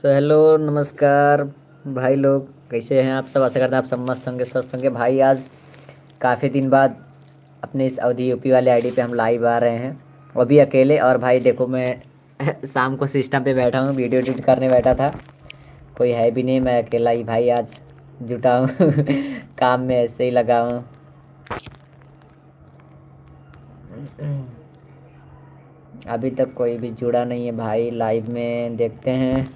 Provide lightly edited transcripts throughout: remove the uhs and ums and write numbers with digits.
Hello नमस्कार भाई लोग, कैसे हैं आप सब। आशा करते हैं आप सब मस्त होंगे, स्वस्थ होंगे। भाई आज काफ़ी दिन बाद अपने इस अवधि यूपी वाले आईडी पे हम लाइव आ रहे हैं, वो भी अकेले। और भाई देखो, मैं शाम को सिस्टम पे बैठा हूँ, वीडियो एडिट करने बैठा था। कोई है भी नहीं, मैं अकेला ही भाई आज जुटा हूँ काम में ऐसे ही लगा हूँ। अभी तक कोई भी जुड़ा नहीं है भाई लाइव में, देखते हैं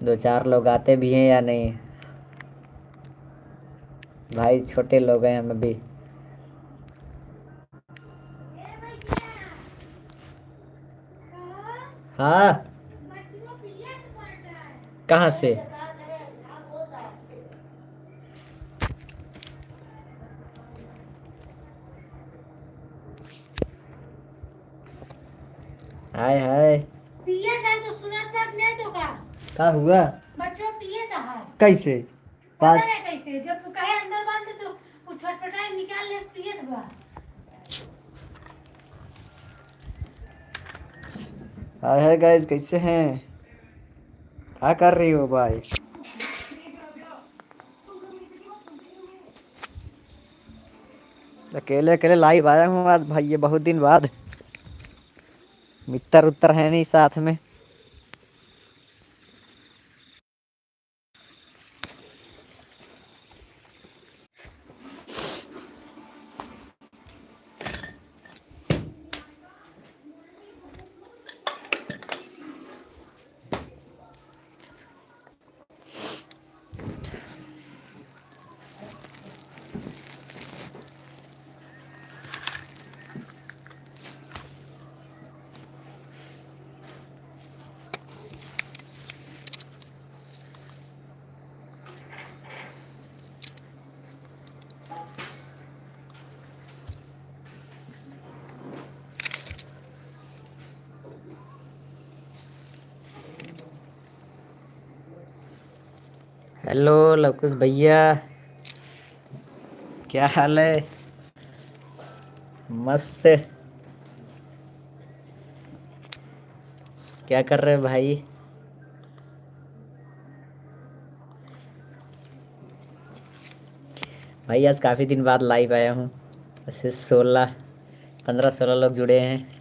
दो चार लोग आते भी हैं या नहीं। भाई छोटे लोग हैं हम अभी। हाँ, कहाँ से। हाय हाय। पिया था तो सुना था नहीं तो का हुआ। बच्चों पिए था है कैसे पता नहीं कैसे, जब तू कहे अंदर बांध तो वो छटपटाए निकाल ले पिए था। हाय हाय गाइस, कैसे हैं, क्या कर रही हो भाई। अकेले अकेले लाइव आया हूँ आज भाई, ये बहुत दिन बाद। मित्र उत्तर है नहीं साथ में। हेलो लवकुश भैया, क्या हाल है। मस्त। क्या कर रहे हो भाई। भाई आज काफ़ी दिन बाद लाइव आया हूँ। ऐसे 15-16 लोग जुड़े हैं।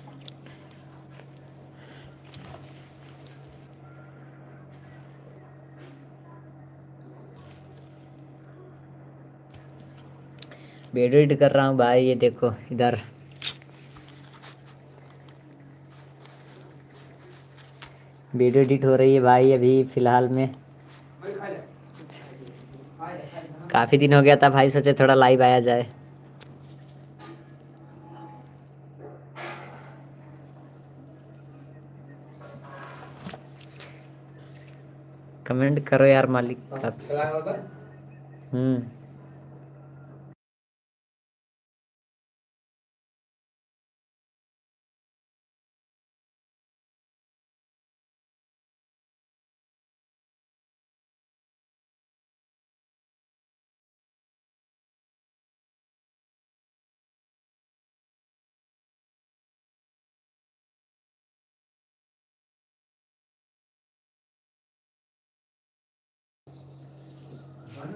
वीडियो एडिट कर रहा हूँ भाई, ये देखो इधर। वीडियो एडिट हो रही है भाई अभी फ़िलहाल में। काफ़ी दिन हो गया था भाई, सोचे थोड़ा लाइव आया जाए। कमेंट करो यार मालिक आप। हम्म।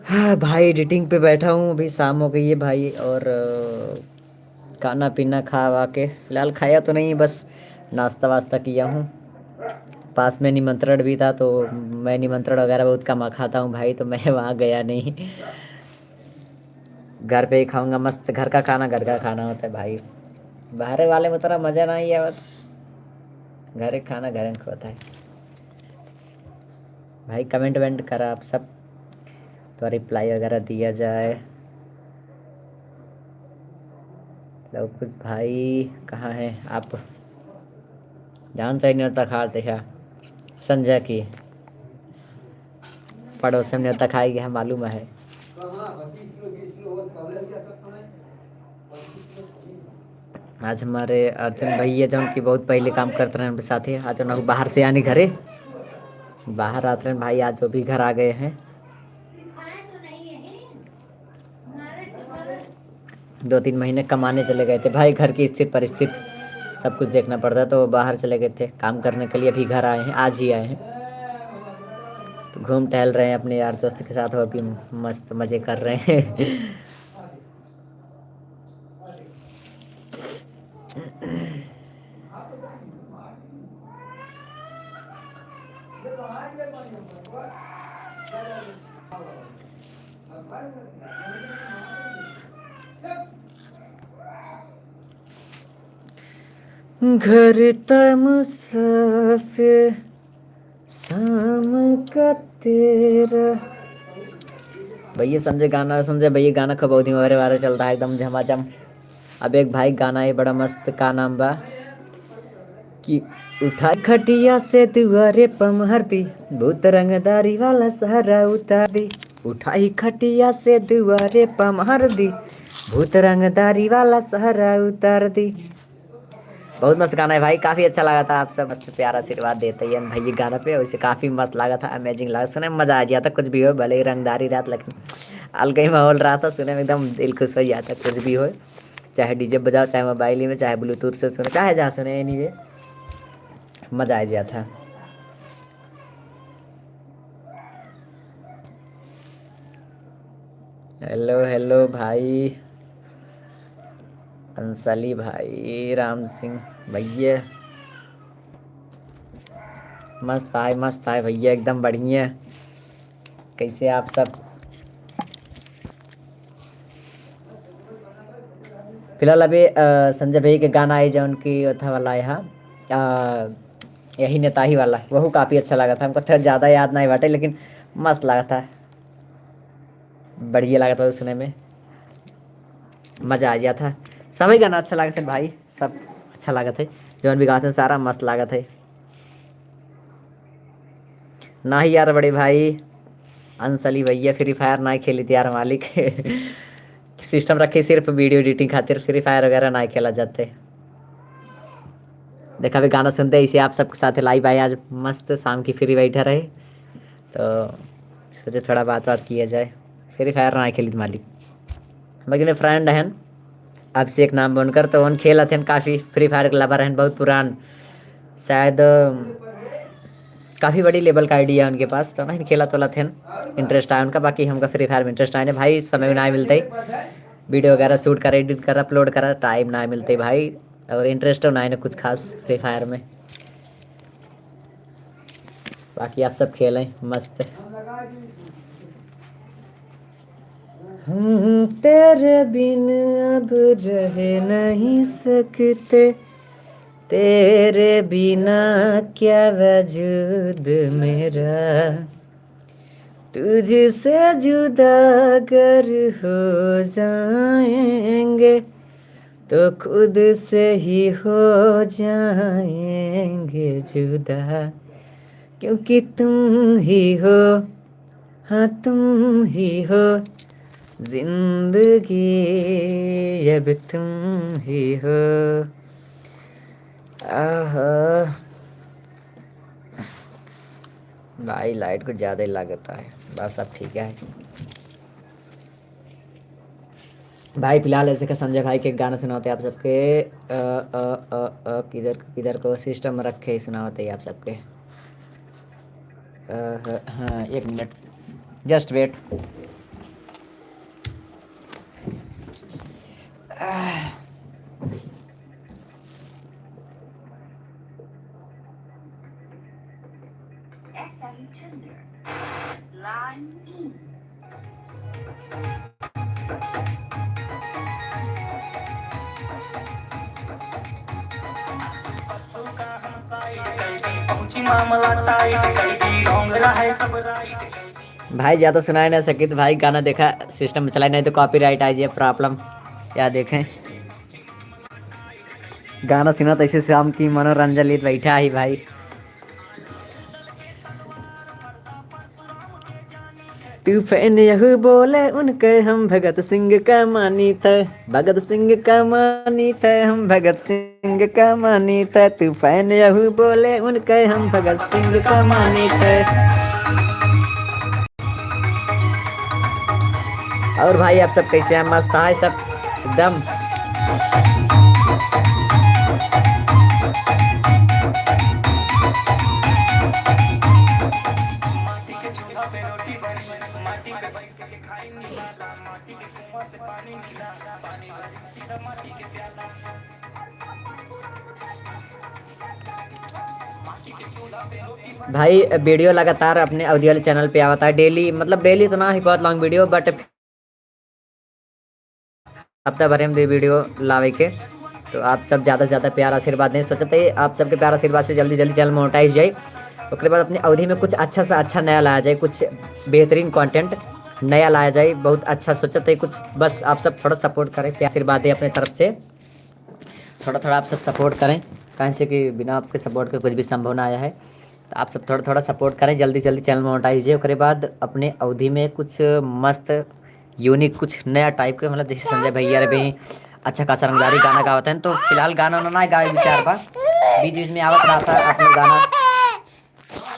हाँ भाई, एडिटिंग पे बैठा हूँ, अभी शाम हो गई है भाई। और खाना पीना खा वा के, फिलहाल खाया तो नहीं, बस नाश्ता वास्ता किया हूँ। पास में निमंत्रण भी था, तो मैं निमंत्रण वगैरह बहुत कम खाता हूँ भाई, तो मैं वहाँ गया नहीं। घर पे ही खाऊंगा, मस्त घर का खाना, घर का खाना होता है भाई। बाहर वाले में उतना मज़ा नहीं है, बस घर का खाना घर का होता है। भाई कमेंट वेंट करा आप सब, तो रिप्लाई वगैरह दिया जाए। तो कुछ भाई कहाँ हैं आप, जानता ही नहीं होता खाते क्या। संजय की पड़ोस में न्योता खाई गया मालूम है। आज हमारे अर्जुन भैया जो कि बहुत पहले काम करते रहे उनके साथ ही, आज उन्होंने बाहर से आने घरे बाहर आते हैं भाई, आज वो भी घर आ गए हैं। 2-3 महीने कमाने चले गए थे भाई, घर की स्थिति परिस्थिति सब कुछ देखना पड़ता, तो बाहर चले गए थे काम करने के लिए, अभी घर आए हैं, आज ही आए हैं। घूम टहल रहे हैं अपने यार दोस्त के साथ, वो भी मस्त मज़े कर रहे हैं। घर मुसाफिर शाम का तेरा। भैया संजय भैया गाना का बहुत ही वारे वारे चल रहा है एकदम झमाझम। अब एक भाई गाना है बड़ा मस्त, का नाम बा कि उठा खटिया से दुआरे पमहर दी, भूत रंगदारी वाला सहरा उतार दी। उठाई खटिया से दुआरे पमहर दी, भूत रंगदारी वाला सहरा उतार दी। बहुत मस्त गाना है भाई, काफ़ी अच्छा लगा था। आप सब मस्त प्यारा आशीर्वाद देते हैं भाई ये गाना पे, वैसे काफ़ी मस्त लगा था, अमेजिंग लगा, सुने में मज़ा आ गया था। कुछ भी हो, भले ही रंगदारी रात लेकिन अलग ही माहौल रहा था, सुने में एकदम दिल खुश हो जाता। कुछ भी हो, चाहे डीजे बजाओ, चाहे मोबाइल में, चाहे ब्लूटूथ से सुने, चाहे जहाँ सुने, एनीवे मज़ा आ गया था। हेलो हेलो भाई अंसली भाई, राम सिंह भैया, मस्त आए भैया, एकदम बढ़िया। कैसे आप सब? फिलहाल अभी संजय भाई के गाना आई जो उनकी था वाला यहाँ यही नेताही वाला, वह काफ़ी अच्छा लगा था हमको। थोड़ा ज़्यादा याद नहीं बाटे लेकिन मस्त लगा था, बढ़िया लगा था वो सुने में, मज़ा आ गया था। सभी गाना अच्छा लगा था भाई, सब अच्छा लगा था, जो भी गाते हैं सारा मस्त लगा था। ना ही यार बड़े भाई अंसली भैया फ्री फायर ना ही खेली थी यार मालिक। सिस्टम रखे सिर्फ वीडियो एडिटिंग खातिर, फ्री फायर वगैरह ना ही खेला जाते। देखा भी गाना सुनते इसे आप सबके साथ लाइव आए आज, मस्त शाम की फ्री बैठा रहे तो सोचे थोड़ा बात किया जाए। फ्री फायर ना खेली थी मालिक, बाकी फ्रेंड हैं अभिषेक नाम बनकर, तो उन खेला थे काफ़ी, फ्री फायर के लवर हैं, बहुत पुरान, शायद काफ़ी बड़ी लेवल का आइडिया है उनके पास, तो नहीं खेला तो थे, इंटरेस्ट आया उनका। बाकी हमका फ्री फायर में इंटरेस्ट आए भाई, समय ना मिलते, वीडियो वगैरह शूट कर, एडिट कर, अपलोड कर, टाइम ना मिलते भाई, और इंटरेस्ट ना है कुछ खास फ्री फायर में। बाकी आप सब खेलें मस्त। तेरे बिन अब रह नहीं सकते, तेरे बिना क्या वजूद मेरा, तुझसे जुदा अगर हो जाएंगे तो खुद से ही हो जाएंगे जुदा, क्योंकि तुम ही हो, हाँ तुम ही हो जिंदगी, अब तुम ही हो। आहा भाई लाइट कुछ ज़्यादा ही लगता है, बस अब ठीक है भाई। फिलहाल ऐसे का संजय भाई के गाना सुनाते आप सबके, किधर किधर को सिस्टम रखे ही सुनाते हैं आप सबके। हाँ 1 मिनट जस्ट वेट। भाई ज़्यादा सुनाई नहीं सकी तो भाई गाना देखा सिस्टम में चलाए, नहीं तो कॉपीराइट आ जाए प्रॉब्लम, क्या देखें। गाना सुना तो ऐसे शाम की मनोरंजन लिए बैठा ही भाई। तूफान यहू बोले उनके हम भगत सिंह का मानी था, भगत सिंह का मानी था, हम भगत सिंह का मानी था। तूफान यहू बोले उनके हम भगत सिंह का मानी थे। और भाई आप सब कैसे हैं? मस्त है सब एकदम। भाई वीडियो लगातार अपने अवधि वाले चैनल पे आता है डेली, मतलब डेली तो ना ही बहुत लॉन्ग वीडियो, बट हफ्ता भर में 2 वीडियो लावे के। तो आप सब ज़्यादा से ज़्यादा प्यार आशीर्वाद दें, सोचते हैं आप सबके प्यार आशीर्वाद से जल्दी जल्दी चैनल मोनेटाइज जाए, उसके बाद अपनी अवधि में कुछ अच्छा सा अच्छा नया लाया जाए, कुछ बेहतरीन कंटेंट नया लाया जाए, बहुत अच्छा सोचते हैं कुछ। बस आप सब थोड़ा सपोर्ट करें, प्यार आशीर्वाद दें अपने तरफ से, थोड़ा थोड़ा आप सब सपोर्ट करें, कहीं से कि बिना आपके सपोर्ट के कुछ भी संभव ना आया है। तो आप सब थोड़ा थोड़ा सपोर्ट करें, जल्दी जल्दी चैनल मोनेटाइज कीजिए। उसके बाद अपने अवधि में कुछ मस्त यूनिक कुछ नया टाइप के, मतलब जैसे संजय भैया रे भी अच्छा खासा रंगदारी गाना गावत हैं, तो फिलहाल गाना उन्होंने गाए विचार बा, बीच बीच में आवत रहा था अपने गाना।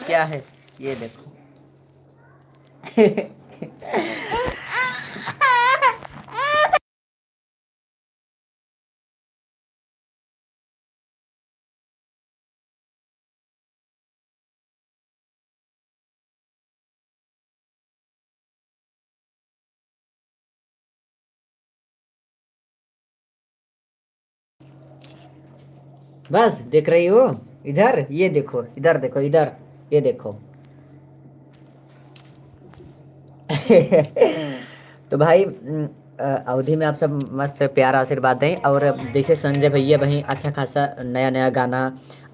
क्या है ये देखो। बस देख रही हो इधर, ये देखो इधर, देखो इधर, ये देखो। तो भाई अवधि में आप सब मस्त प्यार आशीर्वाद दें, और जैसे संजय भैया वहीं अच्छा खासा नया नया गाना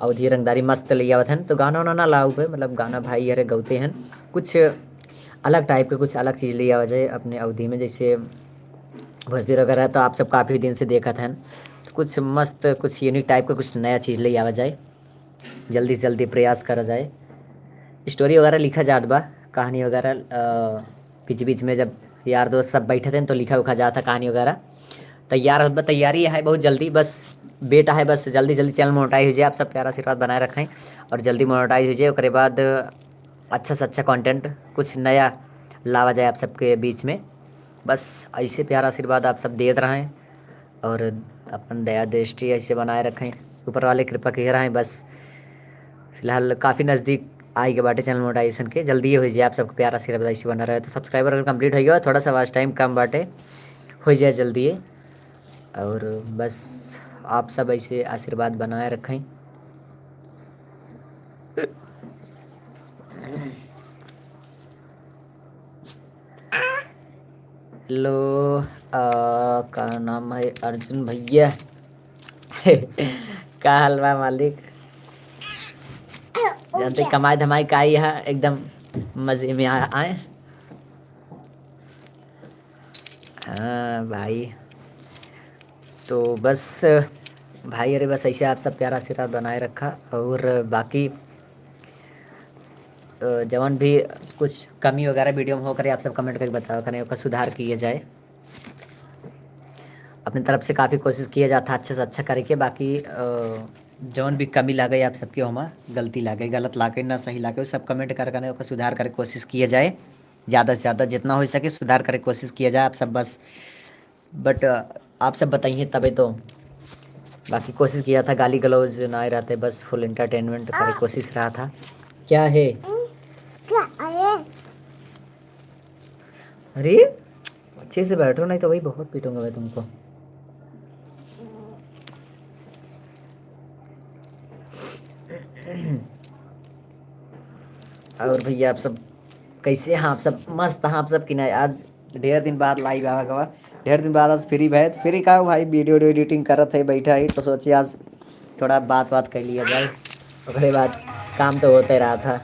अवधि रंगदारी मस्त ले आवत हैं, तो गाना उना ना लाऊ पे, मतलब गाना भाई अरे गौते हैं कुछ अलग टाइप के, कुछ अलग चीज़ ले आवा जाए अपने अवधि में, जैसे भोजपुरी वगैरह तो आप सब काफ़ी दिन से देखा था, तो कुछ मस्त कुछ यूनिक टाइप का कुछ नया चीज़ ले आवा जाए, जल्दी से जल्दी प्रयास करा जाए। स्टोरी वगैरह लिखा जात बा, कहानी वगैरह बीच बीच में जब यार दोस्त सब बैठे थे तो लिखा उखा जाता कहानी वगैरह, तैयार हो, तैयारी है बहुत जल्दी, बस बेटा है, बस जल्दी जल्दी चैनल मोनेटाइज हो जाए, आप सब प्यार आशीर्वाद बनाए रखें और जल्दी मोनेटाइज हो जाए। उसके बाद अच्छा से अच्छा कंटेंट कुछ नया लावा जाए आप सबके बीच में, बस ऐसे प्यार आशीर्वाद आप सब देते रहें और अपन दया दृष्टि ऐसे बनाए रखें, ऊपर वाले कृपा के रहें। बस फिलहाल काफ़ी नज़दीक आई के बाटे चैनल मोनेटाइजेशन के, जल्दी ही हो जाए, आप सबको प्यार आशीर्वाद ऐसे बना रहे, तो सब्सक्राइबर अगर कंप्लीट हो गया, थोड़ा सा वाच टाइम कम बाटे, हो जाए जल्दी है। और बस आप सब ऐसे आशीर्वाद बनाए रखें। हेलो, का नाम है अर्जुन भैया। का हलवा मालिक, जानते कमाई धमाई का ही है, एकदम मज़े में आए। हाँ भाई, तो बस भाई अरे बस ऐसे आप सब प्यारा आशीर्वाद बनाए रखा, और बाकी जवन भी कुछ कमी वगैरह वीडियो में हो करे आप सब कमेंट करके बताओ, करें उसका सुधार किया जाए। अपनी तरफ से काफ़ी कोशिश किया जाता अच्छा से अच्छा करके, बाकी जौन भी कमी लागे आप सबके होमा, गलती लागे गलत लागे ना सही लागे, वो सब कमेंट कर करके उसका सुधार करके कोशिश किया जाए, ज़्यादा से ज़्यादा जितना हो सके सुधार करके कोशिश किया जाए आप सब बस। बट आप सब बताइए तबे तो, बाकी कोशिश किया था, गाली गलौज ना ही रहते, बस फुल इंटरटेनमेंट करे कोशिश रहा था। क्या है अरे अच्छे से बैठो, नहीं तो वही बहुत पीटूंगा मैं तुमको। और भैया आप सब कैसे हैं, आप सब मस्त हैं आप सब कि नहीं? आज ढेर दिन बाद लाइव आवा गवा, ढेर दिन बाद आज फ्री भैत, फ्री का भाई वीडियो एडिटिंग करत है बैठा है, तो सोचिए आज थोड़ा बात बात कर लिया जाए, उसके बाद काम तो होते रहा था।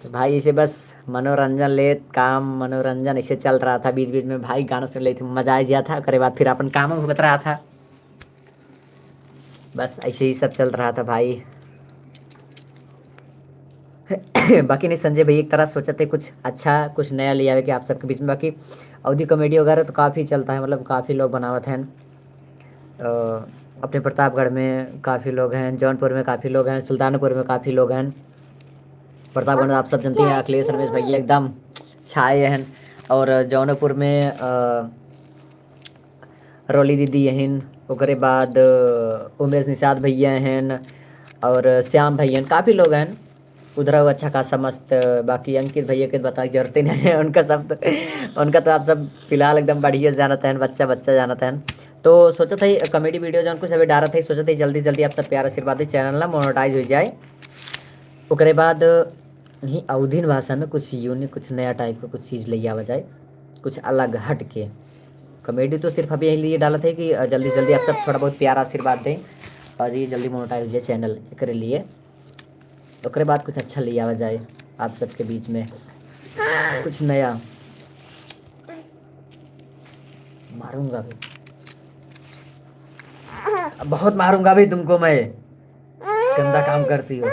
तो भाई इसे बस मनोरंजन ले, काम मनोरंजन ऐसे चल रहा था, बीच बीच में भाई गाना सुन रही थी, मजा आ गया था, उसके बाद फिर अपन काम भुगत रहा था, बस ऐसे ही सब चल रहा था भाई। बाकी नहीं, संजय भाई एक तरह सोचते कुछ अच्छा कुछ नया ले आवे कि आप सबके बीच में, बाकी अवधि कॉमेडी वगैरह तो काफ़ी चलता है, मतलब काफ़ी लोग बनावत हैं, अपने प्रतापगढ़ में काफ़ी लोग हैं, जौनपुर में काफ़ी लोग हैं, सुल्तानपुर में काफ़ी लोग हैं, प्रतापगढ़ में आप सब जानते हैं अखिलेश रमेश भैया एकदम छाए हैं, और जौनपुर में रोली दीदी हन, ओकरे बाद उमेश निषाद भैया हैं और श्याम भैया, काफ़ी लोग हैं उधर अच्छा खासा मस्त। बाकी अंकित भैया के बताई जरूरत ही नहीं है, उनका सब तो उनका तो आप सब फिलहाल एकदम बढ़िया से जानते हैं, बच्चा बच्चा जानते हैं। तो सोचा था कॉमेडी वीडियो जो कुछ अभी डाला था, सोचा था जल्दी जल्दी आप सब प्यार आशीर्वाद दी, चैनल ना मोनेटाइज हो जाए। ओकरे बाद ही अवधिन भाषा में कुछ यूनिक कुछ नया टाइप का कुछ चीज़ ले आवा जाए, कुछ अलग हट के। कॉमेडी तो सिर्फ अभी यही लिए डाला था कि जल्दी जल्दी आप सब थोड़ा बहुत प्यार आशीर्वाद दें और ये जल्दी मोनेटाइज हो जाए चैनल के लिए। ओकरे बाद कुछ अच्छा ले आवा जाए आप सबके बीच में, कुछ नया। मारूंगा भी, बहुत मारूंगा भी तुमको मैं, गंदा काम करती हो।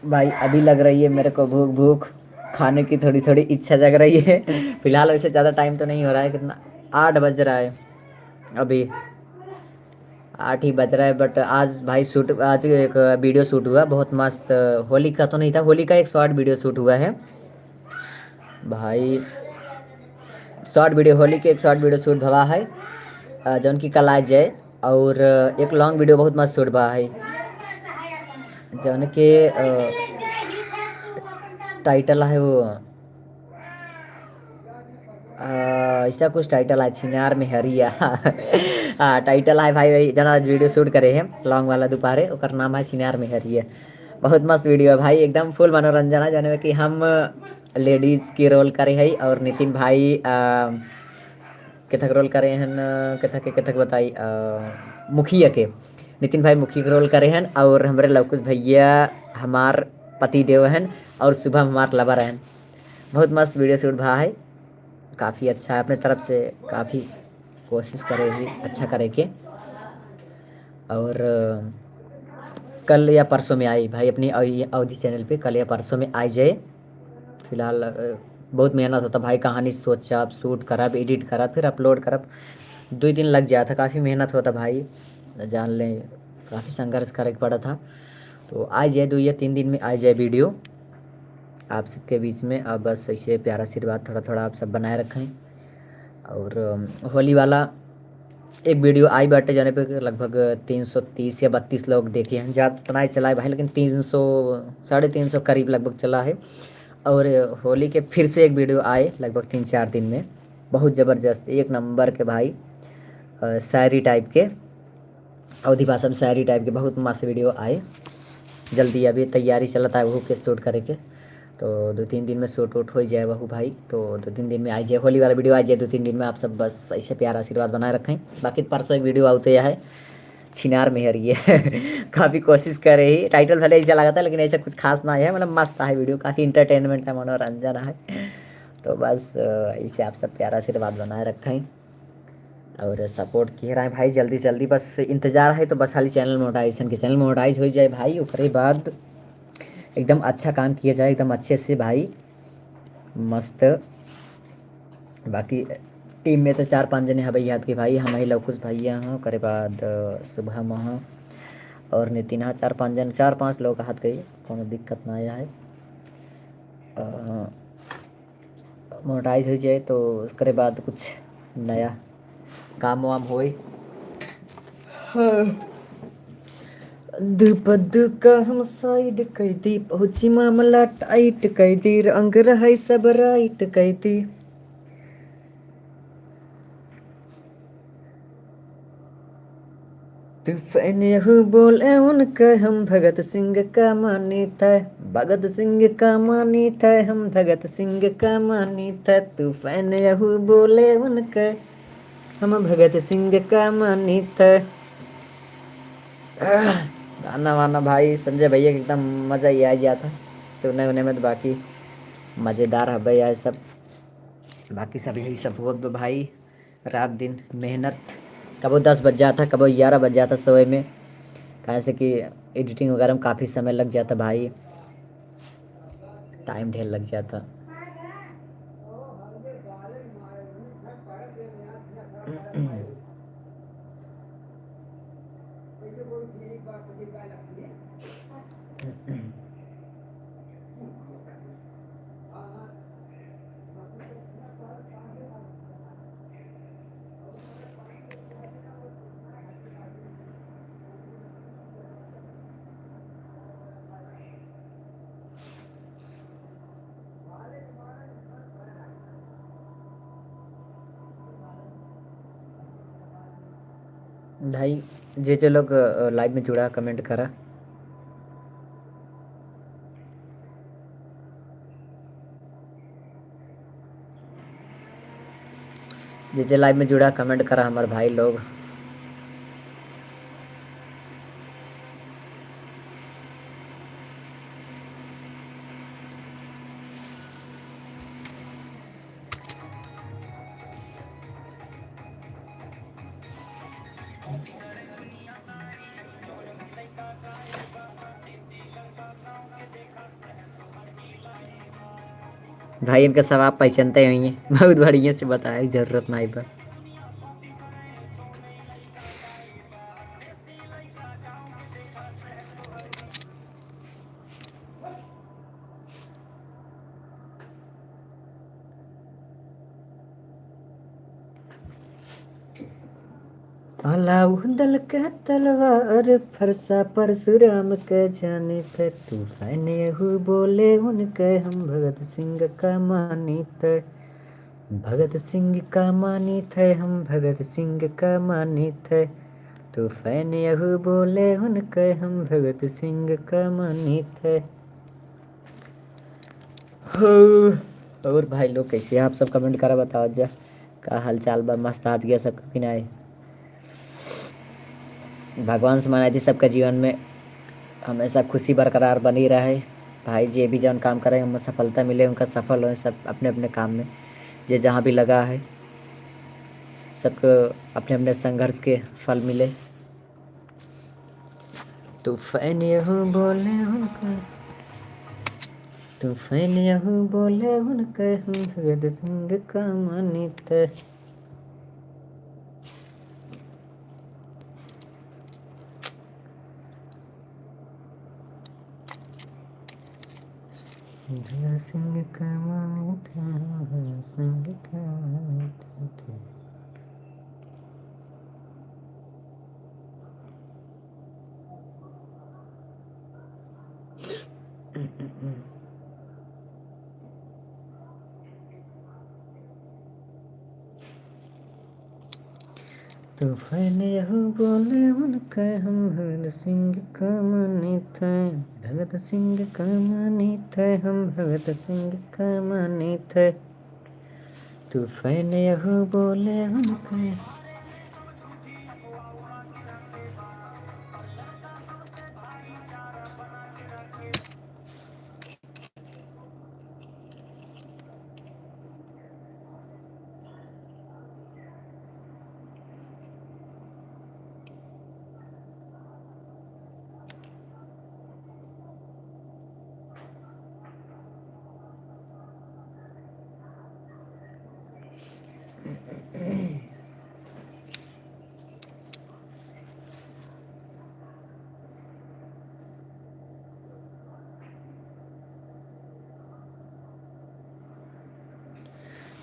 भाई अभी लग रही है मेरे को भूख भूख, खाने की थोड़ी थोड़ी इच्छा जग रही है। फिलहाल वैसे ज़्यादा टाइम तो नहीं हो रहा है, कितना 8 बज रहा है अभी, 8 ही बज रहा है। बट आज भाई शूट, आज एक वीडियो शूट हुआ बहुत मस्त। होली का तो नहीं था, होली का एक शॉर्ट वीडियो शूट हुआ है भाई, शॉर्ट वीडियो होली के एक शॉर्ट वीडियो शूट हुआ है जौन की कल आज है। और एक लॉन्ग वीडियो बहुत मस्त शूट हुआ है जौन के टाइटल है वो ऐसा कुछ टाइटल है, छिनार में हरिया। हाँ टाइटल है भाई, वही जना वीडियो शूट करे हैं लॉन्ग वाला दोपहरे, ओकर नाम है छिनार में हरिया। बहुत मस्त वीडियो है भाई, एकदम फुल मनोरंजन है, जाने कि हम लेडीज़ की रोल करे है और नितिन भाई कथक रोल करे हैं, कथक बताई मुखिया के, नितिन भाई मुखिया के रोल करे हैं और हमारे लवकुश भैया हमार पति देव हैं और शुभम हमार लवर हैं। बहुत मस्त वीडियो शूट भा है, काफ़ी अच्छा है, अपने तरफ से काफ़ी कोशिश करे हुई अच्छा करे के। और कल या परसों में आई भाई अपनी अवधि चैनल पे, कल या परसों में आ जाए। फिलहाल बहुत मेहनत होता भाई, कहानी सोचा शूट करब एडिट करब फिर अपलोड करब, 2 दिन लग जाता, काफ़ी मेहनत होता भाई, जान लें काफ़ी संघर्ष करे पड़ा था। तो आ जाए 2 या 3 दिन में आ जाए वीडियो आप सबके बीच में। अब बस ऐसे प्यारा आशीर्वाद थोड़ा थोड़ा आप सब बनाए रखें। और होली वाला एक वीडियो आई बाटे जाने पे लगभग 330 या 32 लोग देखे हैं, ज़्यादा तो नहीं चला है भाई, लेकिन 300 350 करीब लगभग चला है। और होली के फिर से एक वीडियो आए लगभग 3-4 दिन में, बहुत ज़बरदस्त एक नंबर के भाई, शायरी टाइप के, अवधि भाषा में शायरी टाइप के बहुत मस्त वीडियो आए। जल्दी अभी तैयारी चलता है वह के शूट करे के, तो 2-3 दिन में शूट वूट हो जाए वह भाई। तो 2-3 दिन में आ जाए होली वाला वीडियो, आ जाए 2-3 दिन में। आप सब बस ऐसे प्यार आशीर्वाद बनाए रखें। बाकी परसों एक वीडियो आते है छिनार मेहर ये। काफ़ी कोशिश कर रही है, टाइटल भले ऐसा लगा था लेकिन ऐसा कुछ खास ना है, मतलब मस्त है वीडियो, काफ़ी इंटरटेनमेंट है, मनोरंजन है। तो बस ऐसे आप सब प्यार आशीर्वाद बनाए रखें और सपोर्ट किए रहे भाई। जल्दी जल्दी बस इंतज़ार है, तो बस खाली चैनल मोनेटाइजेशन के चैनल मोनेटाइज हो जाए भाई, उसके बाद एकदम अच्छा काम किया जाए एकदम अच्छे से भाई, मस्त। बाकी टीम में तो 4-5 जने हैं भाई याद के भाई, हम ही लवकुश भैया हैं, करे बाद शुभम हैं और नितिन हाँ, 4-5 लोग हाथ गई, कोनो दिक्कत ना आया है। मोनेटाइज हो जाए तो उसके बाद कुछ नया काम वाम होए। दुपद का हम साइड कैदी पहुंची मामला टाइट कैदी, रंग रहे सब राइट कैदी। तूफान यहू बोले उनके हम भगत सिंह का मानित है, भगत सिंह का मानित है, हम भगत सिंह का मानित है। तूफान यहू बोले उनके हम भगत सिंह का मानित है। गाना वाना भाई संजय भैया एकदम मज़ा ही आ गया था सुनने उन्हें में। तो बाकी मज़ेदार है भैया ये सब। बाकी सब यही सब बहुत भाई रात दिन मेहनत। कबो 10 बज जाता, कबो 11 बज जाता सोए में, कहाँ से कि एडिटिंग वगैरह में काफ़ी समय लग जाता भाई, टाइम ढेर लग जाता। भाई जे लोग लाइव में जुड़ा कमेंट करा। जे लाइव में जुड़ा कमेंट करा हमारे भाई लोग। भाई इनका सब आप पहचानते ही हैं, बहुत बढ़िया से बताया, जरूरत नहीं पर। अलाउद्दीन का तलवार फरसा परशुराम के जाने थे। तूफान यहू बोले उनके हम भगत सिंह का मानित है, भगत सिंह का मानित है, हम भगत सिंह का मानित है। तूफान यहू बोले उनके हम भगत सिंह का मानित है। और भाई लोग कैसे हैं आप सब, कमेंट करा बताओ जा का हाल चाल बा। मस्त हाथ गया सबका कि नहीं। भगवान से मनाई थी सबका जीवन में हमेशा खुशी बरकरार बनी रहे। भाई जे भी जौन काम करे उनमें सफलता मिले, उनका सफल हो सब अपने अपने काम में, जे जहाँ भी लगा है सबको अपने अपने संघर्ष के फल मिले। तूफान यहू बोले उनका, तूफान यहू बोले उनका हम भगत सिंह का मानित है। भगत सिंह का मानित है, भगत सिंह का मानित है। तूफान यहू बोले उनका हम भगत सिंह का मानित है, भगत सिंह का मानित है, हम भगत सिंह का मानित है। तूफान यहू बोले उनका।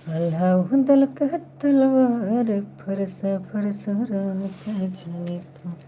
अलाउद्दीन का तलवार फरसा परशुराम के जाने थे।